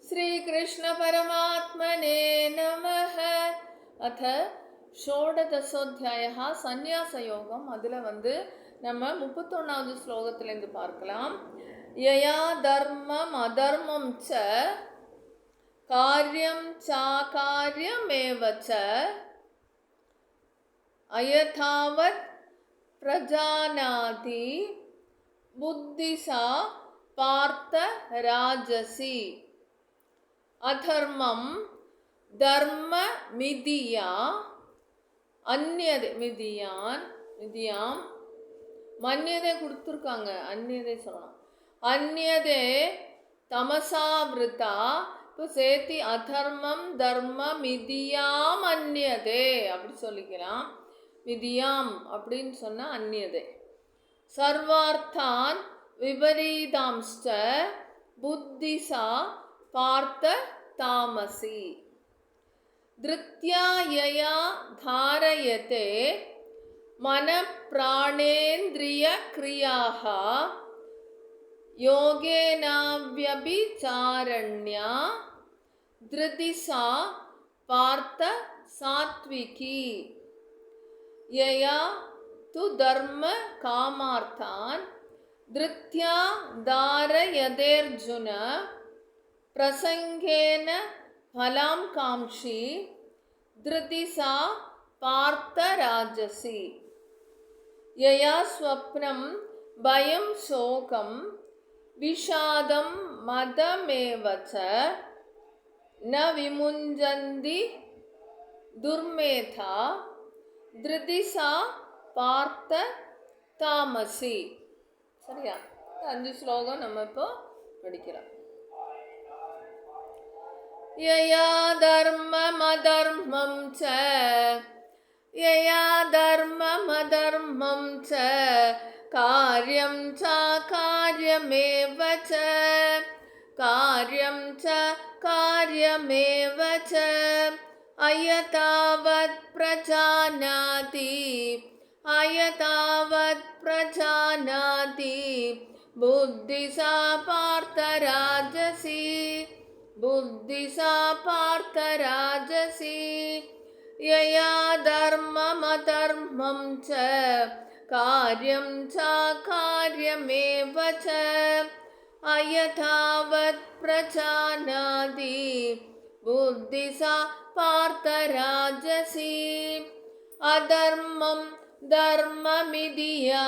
श्रीकृष्ण परमात्मने नमः. अथ षोडशोऽध्यायः சந்நியாசயோகம். அதில் நம்ம 31வது ஸ்லோகத்திலேருந்து பார்க்கலாம். யயா தர்மம் அதர்மம் ச காரியம் சாகாரியமேவ ச அயதாவத் பிரஜானாதி புத்திசா பார்த்த ராஜசி அதர்மம் தர்ம மிதியா அந்நியதை மிதியாம் மன்னியதை கொடுத்துருக்காங்க. அந்நியதை சொல்லலாம். அந்நியதே தமசாவிருத்தா. இப்போ சேர்த்தி அதர்மம் தர்ம மிதியாம் அந்நியதே அப்படி சொல்லிக்கலாம். மிதியாம் அப்படின்னு சொன்னால் அந்நியதை. சர்வார்த்தான் விபரீதாம்ஸ்ச புத்திசா பார்த்த தாமசி. திருத்யாயயா தாரயதே மன பிராணேந்திரிய கிரியாஹ யோகேனாவ்யபிசாரண்யா திருதிசா பார்த்த சாத்விகி. யயா து தர்ம காமார்த்தான் திருத்யா தாரயதேர்ஜுன பிரசங்கேன பலாம் காம்ஷி திருதிசா பார்த்த ராஜசி. யயா ஸ்வப்னம் பயம் சோகம் விஷாதம் மதமேவச்ச ந விமுஞ்சந்தி துர்மேதா திருதிசா பார்த்த தாமசி. சரியா? 5 ஸ்லோகம் நம்ம இப்போ படிக்கலாம். யயா தர்மம் அதர்மம் ச யயா தர்மம் அதர்மம் ச காரியம் ச காரியமேவ ச காரியம் ச காரியமேவ ச அயதாவத் பிரஜானாதி அயதாவத் பிரஜானாதி புத்திசா பார்த்த ராஜசி புத்திசா பார்த்த ராஜசி. யயா தர்மம் அதர்மம் ச காரியம் ச காரியமேவ ச அயதாவத் பிரஜானாதி புத்திசா பார்த்த ராஜசி. அதர்மம் தர்மமிதியா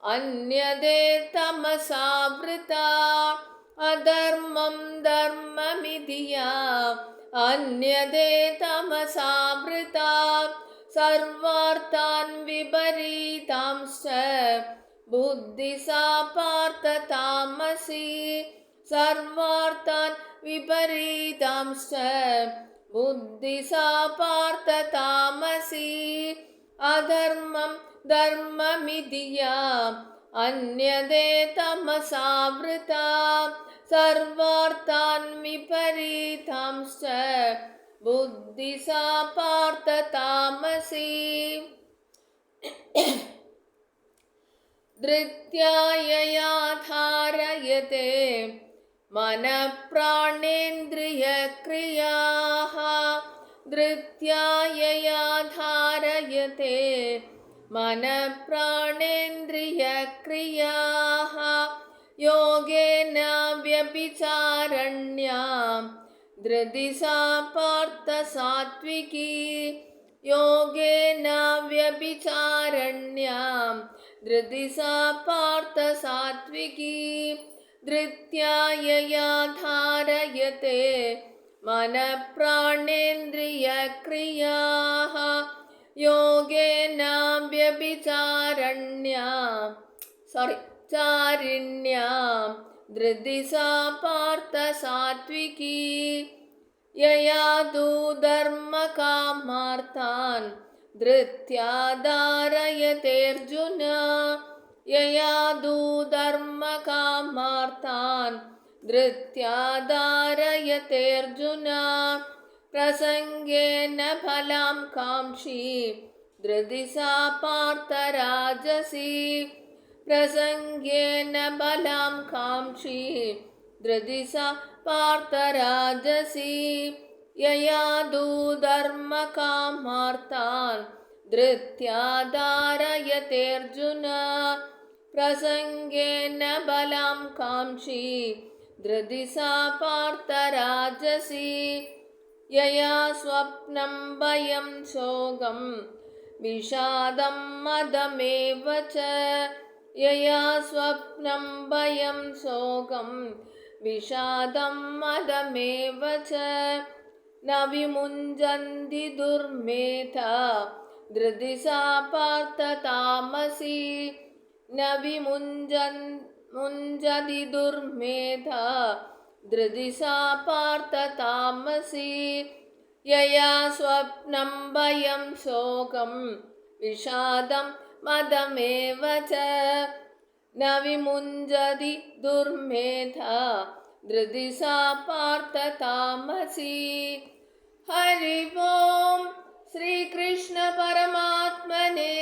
அந்யதே தமசாவிருதா அதர்மம் தர்மமிதியா அந்யதே தமசாவிருதா சர்வார்த்தான் விபரீதாம்ஸ்ச புத்திசா பார்த்த தாமசி சர்வார்த்தான் விபரீதாம்ஸ்ச புத்திசா பார்த்த தாமசி. அதர்மம் தர்மமிதியா அந்யதே தமசாவிருதா சர்வார்த்தான் விபரீதாம்ஸ்ச புத்திசா பார்த்த தாமசி. திருத்யாயயா தாரயதே மன பிராணேந்திரிய கிரியாஹ திருத்யாயயா தாரயதே மன பிராணேந்திரிய கிரியாஹ யோகேன வியபிசாரண்யா திருதிசா பார்த்த சாத்விகி யோகேன வியபிசாரண்யா திருதிசா பார்த்த சாத்விகி. திருத்யாயயா தாரயதே மன பிராணேந்திரிய கிரியாஹ யோகேன வியபிசாரண்யா சாரிண்யா திருதிசா பார்த்த சாத்விகி. யயா து தர்ம காமார்த்தான் திருத்யா தாரயதேர்ஜுன யயா து தர்ம காமார்த்தான் திருத்யா தாரயதேர்ஜுன பிரசங்கேன பலாம் காம்ஷி திருதிசா பார்த்த ராஜசி பிரசங்கேன பலாம் காம்ஷி धृति सा पार्थराजसी यया धर्मकामार्तान् धृत्या धारयतेऽर्जुन प्रसङ्गेन बलां काङ्क्षी धृति सा पार्थराजसी यया स्वप्नं भयं शोकं विषादं मदमेव च यया स्वप्नं भयं शोकं विषादं मदमेव च न विमुञ्चन्ति दुर्मेधा धृति सा पार्थ तामसी न विमुञ्चति दुर्मेधा धृति सा पार्थ तामसी यया स्वप्नं भयं शोकं विषादं मदमेव च न विमुञ्चति दुर्मेधा धृति सा पार्थ तामसी। हरि ओम श्री कृष्ण परमात्मने